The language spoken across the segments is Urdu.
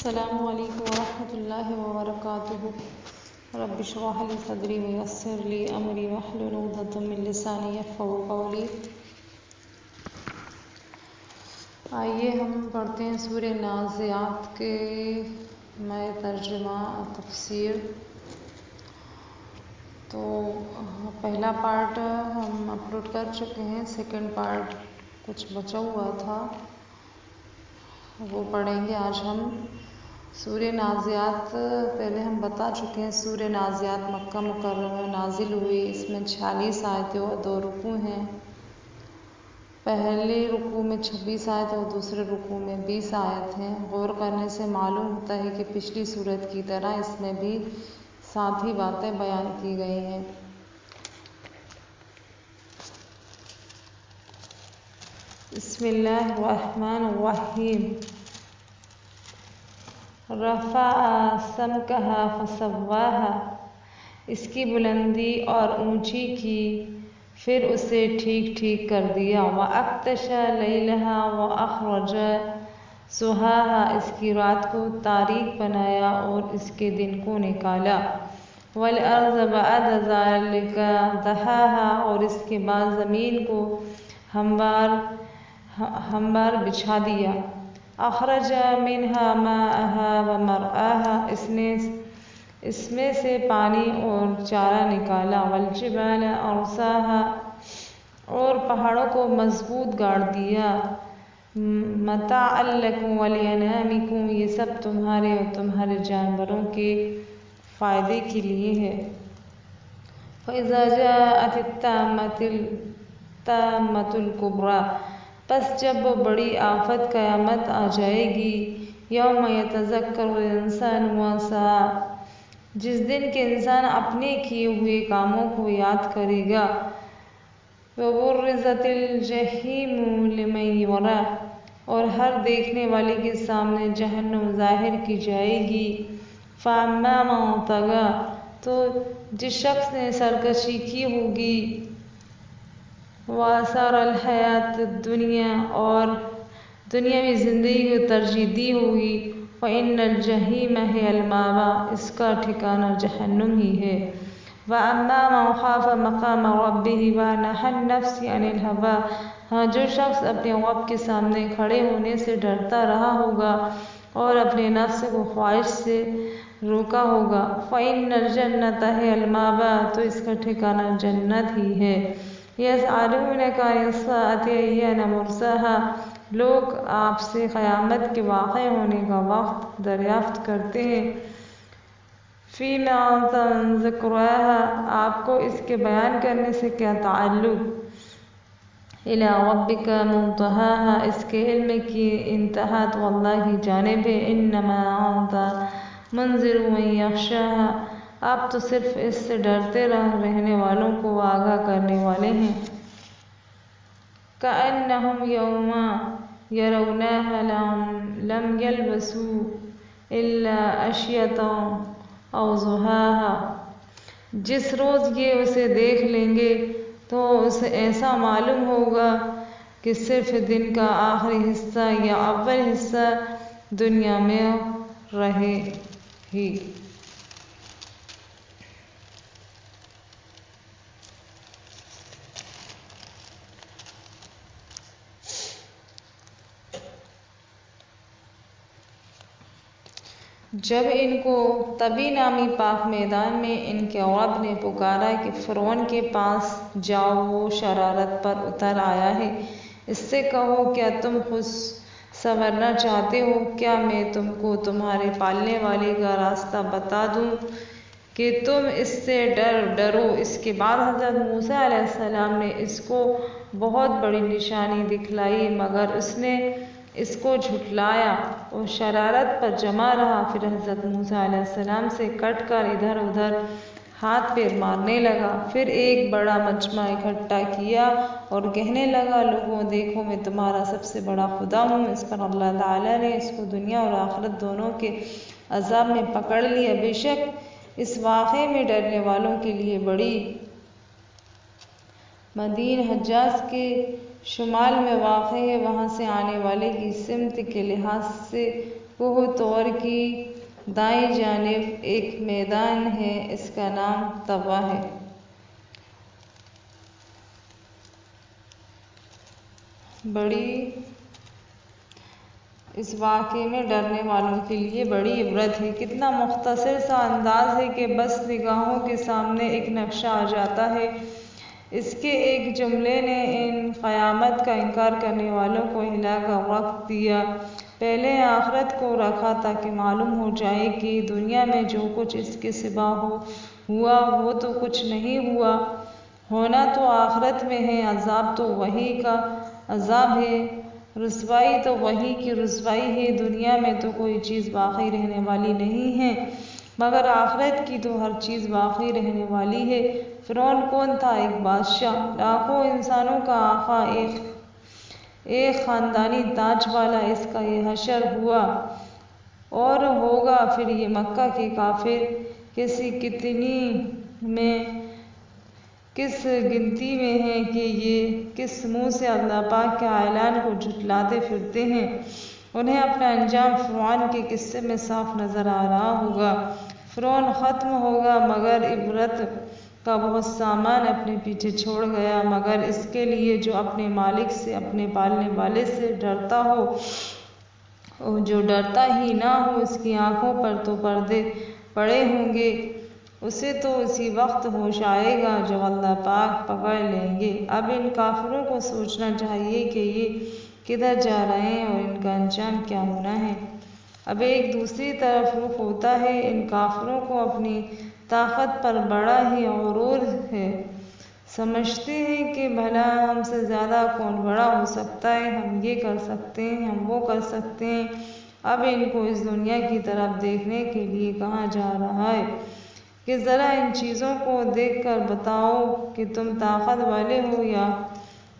السلام علیکم ورحمۃ اللہ وبرکاتہ۔ رب اشرح لی صدری ویسر لی امری واحلل عقدۃ من لسانی یفقہوا قولی۔ آئیے ہم پڑھتے ہیں سورہ نازعات کے میں ترجمہ اور تفسیر۔ تو پہلا پارٹ ہم اپلوڈ کر چکے ہیں، سیکنڈ پارٹ کچھ بچا ہوا تھا، وہ پڑھیں گے آج ہم۔ سورہ نازعات پہلے ہم بتا چکے ہیں، سورہ نازعات مکہ مکرمہ میں نازل ہوئی، اس میں 46 آیتیں اور 2 رکوع ہیں۔ پہلے رکوع میں 26 آیت اور دوسرے رکوع میں 20 آیت ہیں۔ غور کرنے سے معلوم ہوتا ہے کہ پچھلی سورت کی طرح اس میں بھی 7 ہی باتیں بیان کی گئی ہیں۔ بسم اللہ الرحمن الرحیم۔ رفع سمکہا فسواہا، اس کی بلندی اور اونچی کی، پھر اسے ٹھیک ٹھیک کر دیا۔ وَأَغْطَشَ لَيْلَهَا وَأَخْرَجَ ضُحَاهَا، اس کی رات کو تاریک بنایا اور اس کے دن کو نکالا۔ وَالْأَرْضَ بَعْدَ ذَلِكَ دَحَاهَا، اور اس کے بعد زمین کو ہموار بچھا دیا۔ اخرج منہا ماءہا ومرعاہا، اس میں سے پانی اور چارہ نکالا۔ والجبال ارساہا، اور پہاڑوں کو مضبوط گاڑ دیا۔ متاعا لکم ولانعامکم، یہ سب تمہارے اور تمہارے جانوروں کے فائدے کے لیے ہے۔ فَإِذَا جَاءَتِ الطَّامَّةُ الْكُبْرىٰ، پس جب وہ بڑی آفت قیامت آ جائے گی۔ یوم یتذکر الانسان ما سعی، جس دن کہ انسان اپنے کیے ہوئے کاموں کو یاد کرے گا۔ وبرزت الجحیم لمن یریٰ، اور ہر دیکھنے والے کے سامنے جہنم ظاہر کی جائے گی۔ فاما من طغیٰ، تو جس شخص نے سرکشی کی ہوگی۔ وآثر الحیات الدنیا، اور دنیاوی زندگی کو ترجیح دی ہوگی۔ فإن الجحیم ہی المأویٰ، اس کا ٹھکانہ جہنم ہی ہے۔ وأما من خاف مقام ربہ ونہی النفس عن الہویٰ، ہاں جو شخص اپنے رب کے سامنے کھڑے ہونے سے ڈرتا رہا ہوگا اور اپنے نفس کو خواہش سے روکا ہوگا۔ فإن الجنۃ ہی المأویٰ، تو اس کا ٹھکانہ جنت ہی ہے۔ یسألونک عن الساعۃ ایان مرساہا، لوگ آپ سے قیامت کے واقع ہونے کا وقت دریافت کرتے ہیں۔ فیما انت من ذکراہا، آپ کو اس کے بیان کرنے سے کیا تعلق۔ الی ربک منتہاہا، اس کے علم کی انتہا تو اللہ کی جانب ہے۔ انما انت منذر من یخشاہا، آپ تو صرف اس سے ڈرتے رہنے والوں کو آگاہ کرنے والے ہیں۔ کأنہم یوم یرونہا لم یلبثوا الا عشیۃ او ضحاہا، جس روز یہ اسے دیکھ لیں گے تو اسے ایسا معلوم ہوگا کہ صرف دن کا آخری حصہ یا اول حصہ دنیا میں رہے ہی۔ جب ان کو طبی نامی پاک میدان میں ان کے رب نے پکارا کہ فرعون کے پاس جاؤ، وہ شرارت پر اتر آیا ہے، اس سے کہو کیا تم خود سنورنا چاہتے ہو؟ کیا میں تم کو تمہارے پالنے والے کا راستہ بتا دوں کہ تم اس سے ڈرو۔ اس کے بعد حضرت موسیٰ علیہ السلام نے اس کو بہت بڑی نشانی دکھلائی، مگر اس نے اس کو جھٹلایا اور شرارت پر جمع رہا۔ پھر حضرت موسیٰ علیہ السلام سے کٹ کر ادھر ادھر ہاتھ پیر مارنے لگا، پھر ایک بڑا مجمع اکٹھا کیا اور کہنے لگا، لوگوں دیکھو میں تمہارا سب سے بڑا خدا ہوں۔ اس پر اللہ تعالیٰ نے اس کو دنیا اور آخرت دونوں کے عذاب میں پکڑ لیا۔ بے شک اس واقعے میں ڈرنے والوں کے لیے بڑی مدین حجاز کے شمال میں واقع ہے، وہاں سے آنے والے کی سمت کے لحاظ سے کوہ طور کی دائیں جانب ایک میدان ہے، اس کا نام طوا ہے۔ اس واقعے میں ڈرنے والوں کے لیے بڑی عبرت ہے۔ کتنا مختصر سا انداز ہے کہ بس نگاہوں کے سامنے ایک نقشہ آ جاتا ہے۔ اس کے ایک جملے نے ان قیامت کا انکار کرنے والوں کو ہلا کر رکھ دیا۔ پہلے آخرت کو رکھا تاکہ معلوم ہو جائے کہ دنیا میں جو کچھ اس کے سوا ہوا وہ تو کچھ نہیں ہوا، ہونا تو آخرت میں ہے۔ عذاب تو وہی کا عذاب ہے، رسوائی تو وہی کی رسوائی ہے۔ دنیا میں تو کوئی چیز باقی رہنے والی نہیں ہے، مگر آخرت کی تو ہر چیز باقی رہنے والی ہے۔ فرعون کون تھا؟ ایک بادشاہ، لاکھوں انسانوں کا آقا، ایک خاندانی تاج والا۔ اس کا یہ حشر ہوا اور ہوگا۔ پھر یہ مکہ کے کافر کس گنتی میں ہیں کہ یہ کس منہ سے اللہ پاک کے اعلان کو جھٹلاتے پھرتے ہیں۔ انہیں اپنا انجام فرعون کے قصے میں صاف نظر آ رہا ہوگا۔ فرعون ختم ہوگا مگر عبرت کا بہت سامان اپنے پیچھے چھوڑ گیا، مگر اس کے لیے جو اپنے مالک سے، اپنے پالنے والے سے ڈرتا ہو، اور جو ڈرتا ہی نہ ہو، اس کی آنکھوں پر تو پردے پڑے ہوں گے، اسے تو اسی وقت ہوش آئے گا جب اللہ پاک پکڑ لیں گے۔ اب ان کافروں کو سوچنا چاہیے کہ یہ کدھر جا رہے ہیں اور ان کا انجام کیا ہونا ہے۔ اب ایک دوسری طرف رخ ہوتا ہے۔ ان کافروں کو اپنی طاقت پر بڑا ہی غرور ہے، سمجھتے ہیں کہ بھلا ہم سے زیادہ کون بڑا ہو سکتا ہے، ہم یہ کر سکتے ہیں، ہم وہ کر سکتے ہیں۔ اب ان کو اس دنیا کی طرف دیکھنے کے لیے کہا جا رہا ہے کہ ذرا ان چیزوں کو دیکھ کر بتاؤ کہ تم طاقت والے ہو یا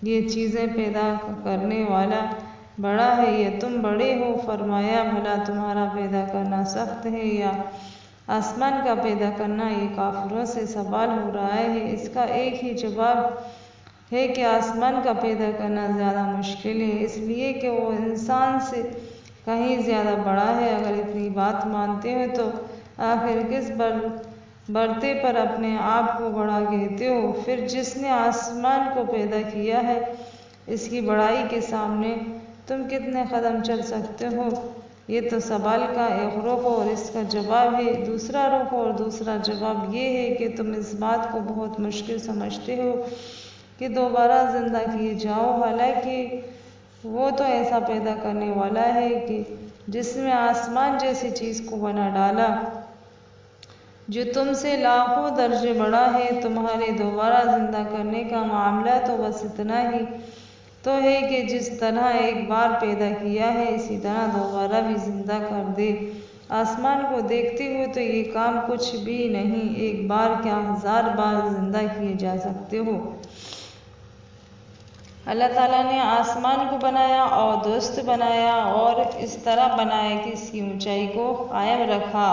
یہ چیزیں پیدا کرنے والا بڑا ہے یا تم بڑے ہو۔ فرمایا بھلا تمہارا پیدا کرنا سخت ہے یا آسمان کا پیدا کرنا؟ یہ کافروں سے سوال ہو رہا ہے۔ اس کا ایک ہی جواب ہے کہ آسمان کا پیدا کرنا زیادہ مشکل ہے، اس لیے کہ وہ انسان سے کہیں زیادہ بڑا ہے۔ اگر اتنی بات مانتے ہو تو آخر کس برتے پر اپنے آپ کو بڑا کہتے ہو؟ پھر جس نے آسمان کو پیدا کیا ہے، اس کی بڑائی کے سامنے تم کتنے قدم چل سکتے ہو؟ یہ تو سوال کا ایک رخ اور اس کا جواب ہے۔ دوسرا رخ اور دوسرا جواب یہ ہے کہ تم اس بات کو بہت مشکل سمجھتے ہو کہ دوبارہ زندہ کیے جاؤ، حالانکہ وہ تو ایسا پیدا کرنے والا ہے کہ جس نے آسمان جیسی چیز کو بنا ڈالا جو تم سے لاکھوں درجے بڑا ہے۔ تمہارے دوبارہ زندہ کرنے کا معاملہ تو بس اتنا ہی تو ہے کہ جس طرح ایک بار پیدا کیا ہے اسی طرح دوبارہ بھی زندہ کر دے۔ آسمان کو دیکھتے ہو تو یہ کام کچھ بھی نہیں، ایک بار کیا 1000 بار زندہ کیے جا سکتے ہو۔ اللہ تعالیٰ نے آسمان کو بنایا اور درست بنایا اور اس طرح بنایا کہ اس کی اونچائی کو قائم رکھا،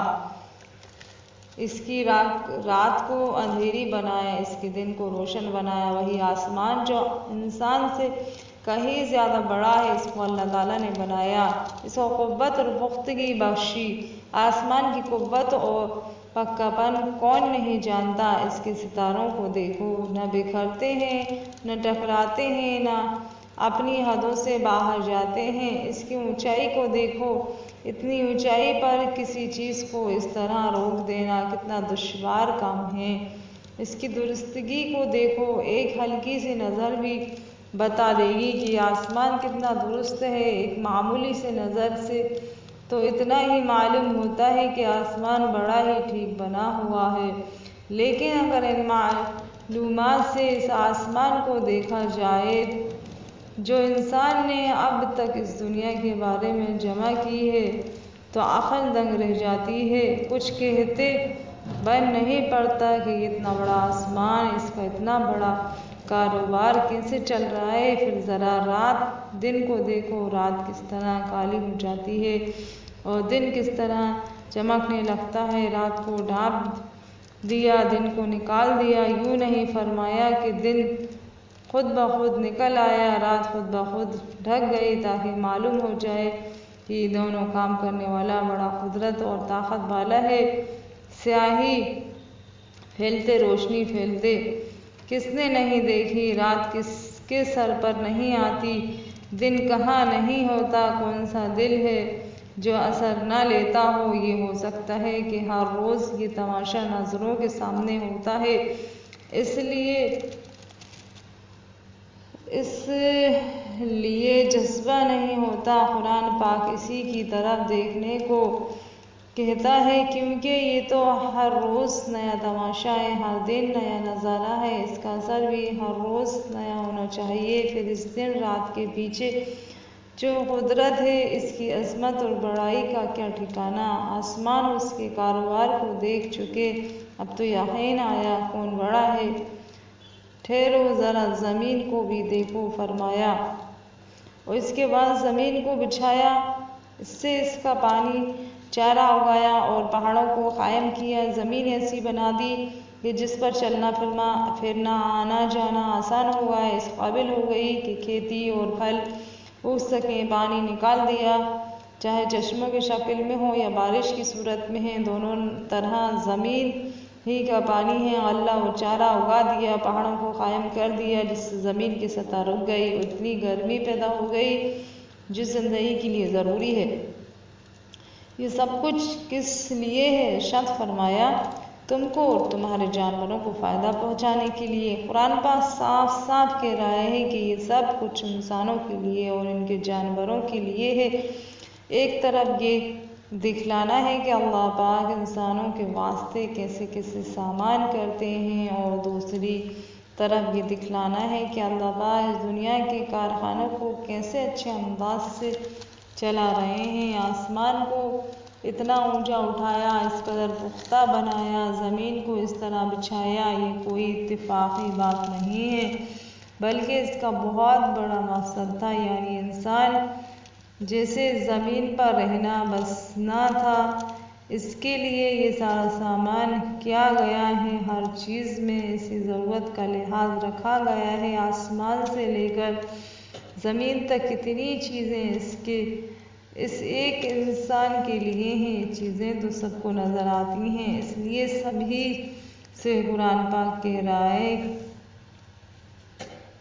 اس کی رات کو اندھیری بنایا، اس کے دن کو روشن بنایا۔ وہی آسمان جو انسان سے کہیں زیادہ بڑا ہے، اس کو اللہ تعالیٰ نے بنایا، اس کو قوت اور پختگی بخشی۔ آسمان کی قوت اور پکا پن کون نہیں جانتا؟ اس کے ستاروں کو دیکھو، نہ بکھرتے ہیں، نہ ٹکراتے ہیں، نہ اپنی حدوں سے باہر جاتے ہیں۔ اس کی اونچائی کو دیکھو، اتنی اونچائی پر کسی چیز کو اس طرح روک دینا کتنا دشوار کام ہے۔ اس کی درستگی کو دیکھو، ایک ہلکی سی نظر بھی بتا دے گی کہ آسمان کتنا درست ہے۔ ایک معمولی سی نظر سے تو اتنا ہی معلوم ہوتا ہے کہ آسمان بڑا ہی ٹھیک بنا ہوا ہے، لیکن اگر ان معلومات سے اس آسمان کو دیکھا جائے جو انسان نے اب تک اس دنیا کے بارے میں جمع کی ہے تو عقل دنگ رہ جاتی ہے۔ کچھ کہتے بن نہیں پڑتا کہ یہ اتنا بڑا آسمان، اس کا اتنا بڑا کاروبار کیسے چل رہا ہے۔ پھر ذرا رات دن کو دیکھو، رات کس طرح کالی ہو جاتی ہے اور دن کس طرح چمکنے لگتا ہے۔ رات کو ڈھانپ دیا، دن کو نکال دیا، یوں نہیں فرمایا کہ دن خود بخود نکل آیا، رات خود بخود ڈھک گئی، تاکہ معلوم ہو جائے یہ دونوں کام کرنے والا بڑا قدرت اور طاقت والا ہے۔ سیاہی پھیلتے روشنی پھیلتے کس نے نہیں دیکھی، رات کس کے سر پر نہیں آتی، دن کہاں نہیں ہوتا، کون سا دل ہے جو اثر نہ لیتا ہو۔ یہ ہو سکتا ہے کہ ہر روز یہ تماشا نظروں کے سامنے ہوتا ہے، اس لیے جذبہ نہیں ہوتا۔ قرآن پاک اسی کی طرف دیکھنے کو کہتا ہے، کیونکہ یہ تو ہر روز نیا تماشا ہے، ہر دن نیا نظارہ ہے، اس کا اثر بھی ہر روز نیا ہونا چاہیے۔ پھر اس دن رات کے پیچھے جو قدرت ہے، اس کی عظمت اور بڑائی کا کیا ٹھکانہ۔ آسمان اس کے کاروبار کو دیکھ چکے، اب تو یقین آیا کون بڑا ہے۔ ٹھہرو ذرا زمین کو بھی دیکھو، فرمایا، اور اس کے بعد زمین کو بچھایا، اس سے اس کا پانی چارہ اگایا اور پہاڑوں کو قائم کیا۔ زمین ایسی بنا دی کہ جس پر چلنا پھرنا آنا جانا آسان ہو گیا، اس قابل ہو گئی کہ کھیتی اور پھل اگ سکیں۔ پانی نکال دیا، چاہے چشموں کی شکل میں ہو یا بارش کی صورت میں ہے، دونوں طرح زمین ہی کا پانی ہے۔ اللہ اور چارہ اگا دیا، پہاڑوں کو قائم کر دیا، جس سے زمین کی سطح رک گئی، اتنی گرمی پیدا ہو گئی جو زندگی کے لیے ضروری ہے۔ یہ سب کچھ کس لیے ہے؟ ارشاد فرمایا، تم کو اور تمہارے جانوروں کو فائدہ پہنچانے کے لیے۔ قرآن پاک صاف صاف کہہ رہا ہے کہ یہ سب کچھ انسانوں کے لیے اور ان کے جانوروں کے لیے ہے۔ ایک طرف یہ دکھلانا ہے کہ اللہ پاک انسانوں کے واسطے کیسے کیسے سامان کرتے ہیں، اور دوسری طرف یہ دکھلانا ہے کہ اللہ پاک اس دنیا کے کارخانوں کو کیسے اچھے انداز سے چلا رہے ہیں۔ آسمان کو اتنا اونچا اٹھایا، اس قدر پختہ بنایا، زمین کو اس طرح بچھایا، یہ کوئی اتفاقی بات نہیں ہے، بلکہ اس کا بہت بڑا مقصد تھا، یعنی انسان جیسے زمین پر رہنا بس نہ تھا، اس کے لیے یہ سارا سامان کیا گیا ہے، ہر چیز میں اسی ضرورت کا لحاظ رکھا گیا ہے۔ آسمان سے لے کر زمین تک کتنی چیزیں اس ایک انسان کے لیے ہیں۔ چیزیں تو سب کو نظر آتی ہیں، اس لیے سبھی سے قرآن پاک کہہ رہا ہے،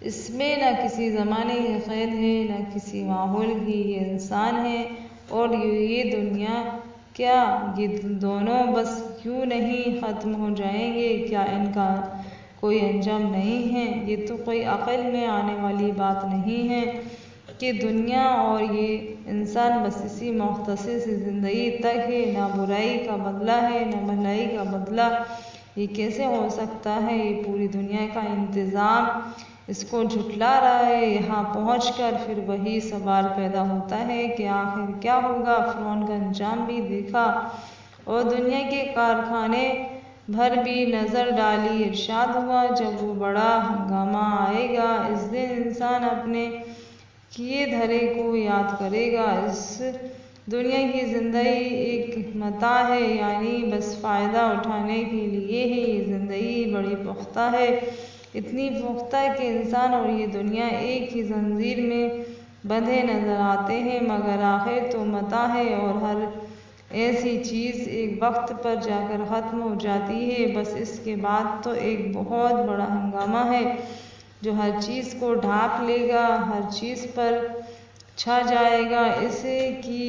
اس میں نہ کسی زمانے کی قید ہے نہ کسی ماحول کی، یہ انسان ہے اور یہ دنیا کیا، یہ دونوں بس یوں نہیں ختم ہو جائیں گے؟ کیا ان کا کوئی انجام نہیں ہے؟ یہ تو کوئی عقل میں آنے والی بات نہیں ہے کہ دنیا اور یہ انسان بس اسی مختصر سی زندگی تک ہے، نہ برائی کا بدلہ ہے نہ بھلائی کا بدلہ۔ یہ کیسے ہو سکتا ہے؟ یہ پوری دنیا کا انتظام اس کو جھٹلا رہا ہے۔ یہاں پہنچ کر پھر وہی سوال پیدا ہوتا ہے کہ آخر کیا ہوگا؟ فرعون کا انجام بھی دیکھا اور دنیا کے کارخانے بھر بھی نظر ڈالی۔ ارشاد ہوا، جب وہ بڑا ہنگامہ آئے گا، اس دن انسان اپنے کیے دھرے کو یاد کرے گا۔ اس دنیا کی زندگی ایک متاع ہے، یعنی بس فائدہ اٹھانے کے لیے ہے۔ یہ زندگی بڑی پختہ ہے، اتنی پختہ کہ انسان اور یہ دنیا ایک ہی زنجیر میں بندھے نظر آتے ہیں، مگر آخر تو متاع ہے، اور ہر ایسی چیز ایک وقت پر جا کر ختم ہو جاتی ہے۔ بس اس کے بعد تو ایک بہت بڑا ہنگامہ ہے جو ہر چیز کو ڈھانپ لے گا، ہر چیز پر چھا جائے گا، ایسے کہ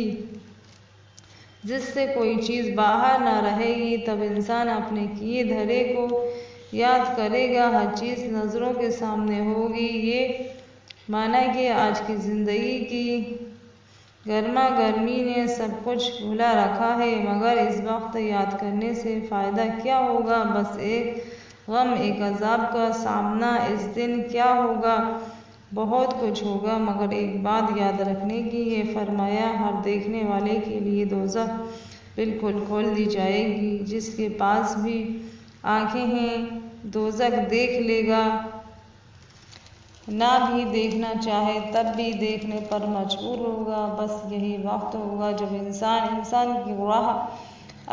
جس سے کوئی چیز باہر نہ رہے گی۔ تب انسان اپنے کیے دھرے کو یاد کرے گا، ہر چیز نظروں کے سامنے ہوگی۔ یہ مانا کہ آج کی زندگی کی گرما گرمی نے سب کچھ بھلا رکھا ہے، مگر اس وقت یاد کرنے سے فائدہ کیا ہوگا؟ بس ایک غم، ایک عذاب کا سامنا۔ اس دن کیا ہوگا؟ بہت کچھ ہوگا، مگر ایک بات یاد رکھنے کی ہے، فرمایا، ہر دیکھنے والے کے لیے دوزخ بالکل کھول دی جائے گی۔ جس کے پاس بھی آنکھیں ہیں دوزخ دیکھ لے گا، نہ بھی دیکھنا چاہے تب بھی دیکھنے پر مجبور ہوگا۔ بس یہی وقت ہوگا جب انسان کی راہ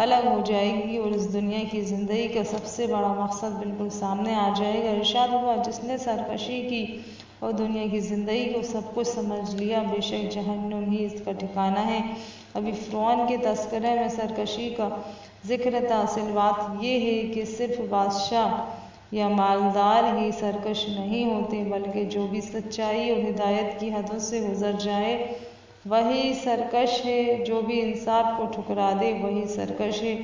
الگ ہو جائے گی اور اس دنیا کی زندگی کا سب سے بڑا مقصد بالکل سامنے آ جائے گا۔ ارشاد ہوا، جس نے سرکشی کی اور دنیا کی زندگی کو سب کچھ سمجھ لیا، بے شک جہنم ہی اس کا ٹھکانہ ہے۔ ابھی فرعون کے تذکرے میں سرکشی کا ذکر تھا۔ اصل بات یہ ہے کہ صرف بادشاہ یا مالدار ہی سرکش نہیں ہوتے، بلکہ جو بھی سچائی اور ہدایت کی حدوں سے گزر جائے وہی سرکش ہے، جو بھی انصاف کو ٹھکرا دے وہی سرکش ہے،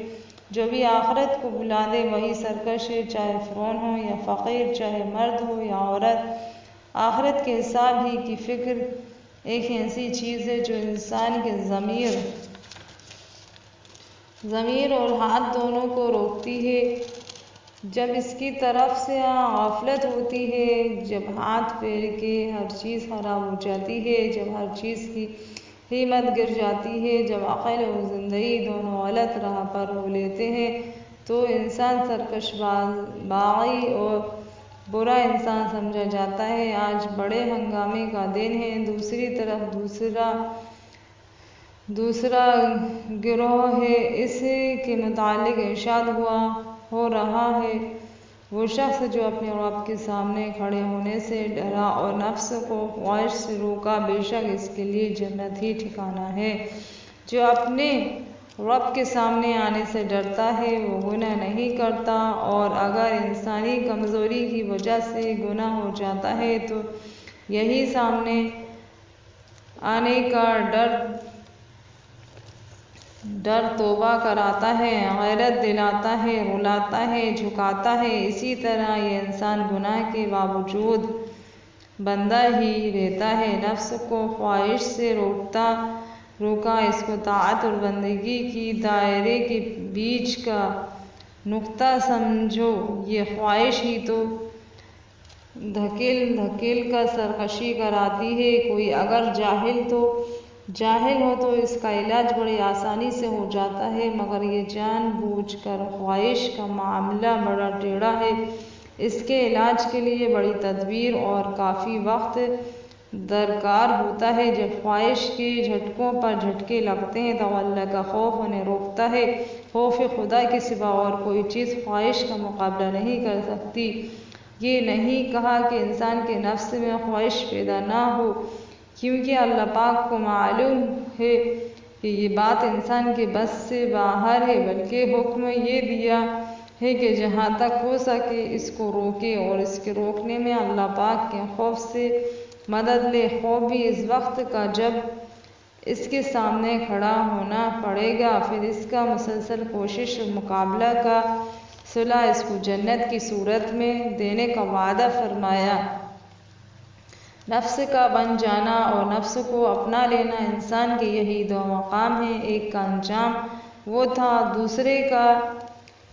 جو بھی آخرت کو بھلا دے وہی سرکش ہے، چاہے فرعون ہو یا فقیر، چاہے مرد ہو یا عورت۔ آخرت کے حساب ہی کی فکر ایک ایسی چیز ہے جو انسان کے ضمیر اور ہاتھ دونوں کو روکتی ہے۔ جب اس کی طرف سے غفلت ہوتی ہے، جب ہاتھ پھیر کے ہر چیز خراب ہو جاتی ہے، جب ہر چیز کی قیمت گر جاتی ہے، جب عقل اور زندگی دونوں غلط راہ پر ہو لیتے ہیں تو انسان سرکش، باغی اور برا انسان سمجھا جاتا ہے۔ آج بڑے ہنگامے کا دن ہے۔ دوسری طرف دوسرا گروہ ہے، اس کے متعلق ارشاد ہو رہا ہے، وہ شخص جو اپنے رب کے سامنے کھڑے ہونے سے ڈرا اور نفس کو خواہش سے روکا، بے شک اس کے لیے جنت ہی ٹھکانہ ہے۔ جو اپنے رب کے سامنے آنے سے ڈرتا ہے وہ گناہ نہیں کرتا، اور اگر انسانی کمزوری کی وجہ سے گناہ ہو جاتا ہے تو یہی سامنے آنے کا ڈر توبہ کراتا ہے، غیرت دلاتا ہے، رلاتا ہے، جھکاتا ہے۔ اسی طرح یہ انسان گناہ کے باوجود بندہ ہی رہتا ہے، نفس کو خواہش سے روکا، اس کو طاعت اور بندگی کی دائرے کے بیچ کا نقطہ سمجھو۔ یہ خواہش ہی تو دھکیل کر سرکشی کراتی ہے۔ کوئی اگر جاہل ہو تو اس کا علاج بڑی آسانی سے ہو جاتا ہے، مگر یہ جان بوجھ کر خواہش کا معاملہ بڑا ٹیڑھا ہے۔ اس کے علاج کے لیے بڑی تدبیر اور کافی وقت درکار ہوتا ہے۔ جب خواہش کے جھٹکوں پر جھٹکے لگتے ہیں تو اللہ کا خوف انہیں روکتا ہے۔ خوف خدا کے سوا اور کوئی چیز خواہش کا مقابلہ نہیں کر سکتی۔ یہ نہیں کہا کہ انسان کے نفس میں خواہش پیدا نہ ہو، کیونکہ اللہ پاک کو معلوم ہے کہ یہ بات انسان کے بس سے باہر ہے، بلکہ حکم یہ دیا ہے کہ جہاں تک ہو سکے اس کو روکے، اور اس کے روکنے میں اللہ پاک کے خوف سے مدد لے۔ خوف بھی اس وقت کا جب اس کے سامنے کھڑا ہونا پڑے گا، پھر اس کا مسلسل کوشش اور مقابلہ کا صلہ اس کو جنت کی صورت میں دینے کا وعدہ فرمایا۔ نفس کا بن جانا اور نفس کو اپنا لینا، انسان کے یہی دو مقام ہیں، ایک کا انجام وہ تھا، دوسرے کا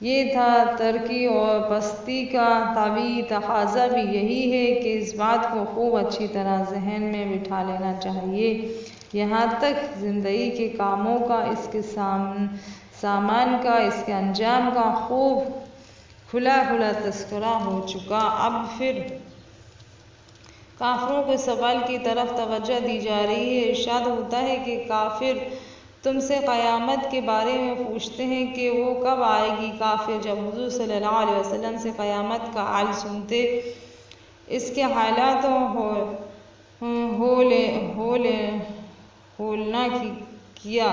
یہ تھا۔ ترقی اور پستی کا طبعی تقاضا بھی یہی ہے کہ اس بات کو خوب اچھی طرح ذہن میں بٹھا لینا چاہیے۔ یہاں تک زندگی کے کاموں کا، اس کے سامان کا، اس کے انجام کا خوب کھلا تذکرہ ہو چکا۔ اب پھر کافروں کے سوال کی طرف توجہ دی جا رہی ہے۔ ارشاد ہوتا ہے کہ کافر تم سے قیامت کے بارے میں پوچھتے ہیں کہ وہ کب آئے گی۔ کافر جب حضور صلی اللہ علیہ وسلم سے قیامت کا حال سنتے، اس کے حالات ہولنا کیا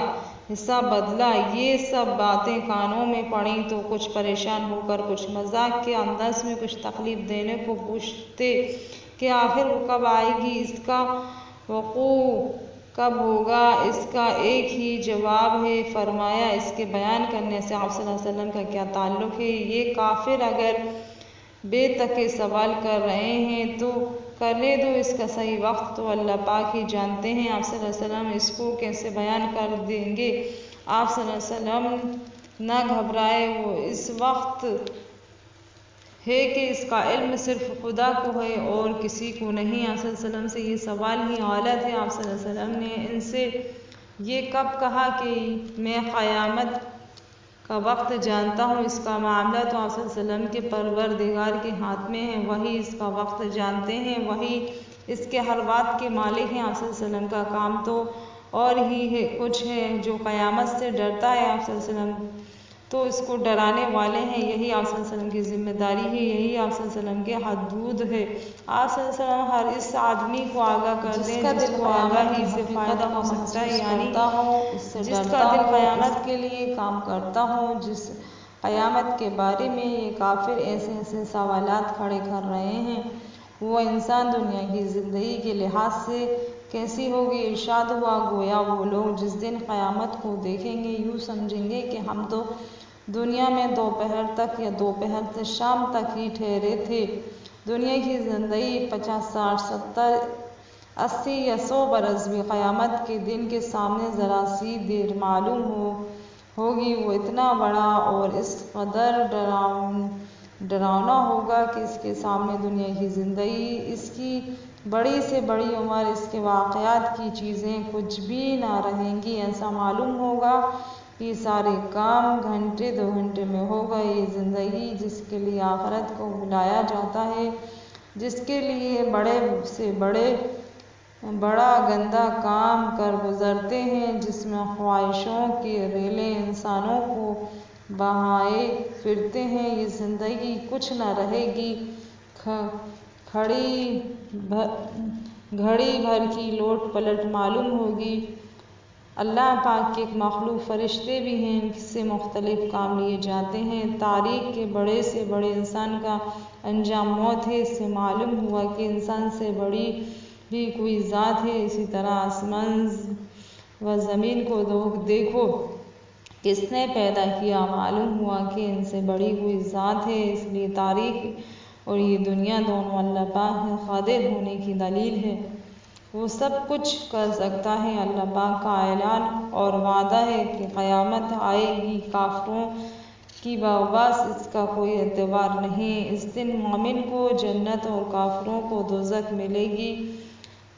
حساب بدلا، یہ سب باتیں کانوں میں پڑیں تو کچھ پریشان ہو کر، کچھ مذاق کے انداز میں، کچھ تکلیف دینے کو پوچھتے کہ آخر وہ کب آئے گی، اس کا وقوع کب ہوگا۔ اس کا ایک ہی جواب ہے، فرمایا اس کے بیان کرنے سے آپ صلی اللہ علیہ وسلم کا کیا تعلق ہے۔ یہ کافر اگر بے تکے سوال کر رہے ہیں تو کرنے دو، اس کا صحیح وقت تو اللہ پاک ہی جانتے ہیں۔ آپ صلی اللہ علیہ وسلم اس کو کیسے بیان کر دیں گے؟ آپ صلی اللہ علیہ وسلم نہ گھبرائے، وہ اس وقت ہے کہ اس کا علم صرف خدا کو ہے اور کسی کو نہیں۔ آپ صلی اللہ علیہ وسلم سے یہ سوال ہی غلط ہے۔ آپ صلی اللہ علیہ وسلم نے ان سے یہ کب کہا کہ میں قیامت کا وقت جانتا ہوں؟ اس کا معاملہ تو آپ صلی اللہ علیہ وسلم کے پروردگار کے ہاتھ میں ہے، وہی اس کا وقت جانتے ہیں، وہی اس کے ہر بات کے مالک ہیں۔ آپ صلی اللہ علیہ وسلم کا کام تو اور ہی ہے، کچھ ہے جو قیامت سے ڈرتا ہے۔ آپ صلی اللہ علیہ وسلم تو اس کو ڈرانے والے ہیں۔ یہی آپ صلی اللہ علیہ وسلم کی ذمہ داری ہے، یہی آپ صلی اللہ علیہ وسلم کے حدود ہے۔ آپ صلی اللہ علیہ وسلم ہر اس آدمی کو آگاہ کر دیں جس کو آگاہی سے فائدہ ہو سکتا ہے، یعنی جس کا دل قیامت کے لیے کام کرتا ہو، جس قیامت کے بارے میں یہ کافر ایسے سوالات کھڑے کر رہے ہیں، وہ انسان دنیا کی زندگی کے لحاظ سے کیسی ہوگی؟ ارشاد ہوا، گویا وہ لوگ جس دن قیامت کو دیکھیں گے یوں سمجھیں گے کہ ہم تو دنیا میں دوپہر تک یا دوپہر سے شام تک ہی ٹھہرے تھے۔ دنیا کی زندگی 50، 60، 70، 80 یا 100 برس بھی قیامت کے دن کے سامنے ذرا سی دیر معلوم ہوگی۔ وہ اتنا بڑا اور اس قدر ڈراؤنا ہوگا کہ اس کے سامنے دنیا کی زندگی، اس کی بڑی سے بڑی عمر، اس کے واقعات کی چیزیں کچھ بھی نہ رہیں گی۔ ایسا معلوم ہوگا کہ سارے کام گھنٹے 2 گھنٹے میں ہو گئے۔ یہ زندگی جس کے لیے آخرت کو بلایا جاتا ہے، جس کے لیے بڑے سے بڑا گندا کام کر گزرتے ہیں، جس میں خواہشوں کی ریلیں انسانوں کو بہائے پھرتے ہیں، یہ زندگی کچھ نہ رہے گی۔ گھڑی بھر کی لوٹ پلٹ معلوم ہوگی۔ اللہ پاک کی ایک مخلوق فرشتے بھی ہیں، جس سے مختلف کام لیے جاتے ہیں۔ تاریخ کے بڑے سے بڑے انسان کا انجام موت ہے۔ اس سے معلوم ہوا کہ انسان سے بڑی بھی کوئی ذات ہے۔ اسی طرح آسمان و زمین کو دیکھو، کس نے پیدا کیا؟ معلوم ہوا کہ ان سے بڑی کوئی ذات ہے۔ اس لیے تاریخ اور یہ دنیا دونوں اللہ پاک کے قادر ہونے کی دلیل ہے۔ وہ سب کچھ کر سکتا ہے۔ اللہ پاک کا اعلان اور وعدہ ہے کہ قیامت آئے گی، کافروں کی بغاوت اس کا کوئی اعتبار نہیں۔ اس دن مومن کو جنت اور کافروں کو دوزخ ملے گی۔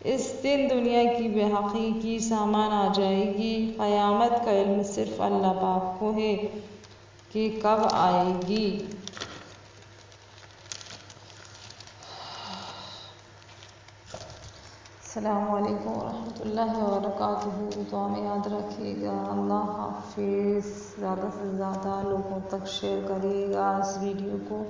اس دن دنیا کی بے حقی کی سامان آ جائے گی۔ قیامت کا علم صرف اللہ پاک کو ہے کہ کب آئے گی۔ السلام علیکم ورحمۃ اللہ وبرکاتہ۔ دعا میں یاد رکھیے گا۔ اللہ حافظ۔ زیادہ سے زیادہ لوگوں تک شیئر کریے گا اس ویڈیو کو۔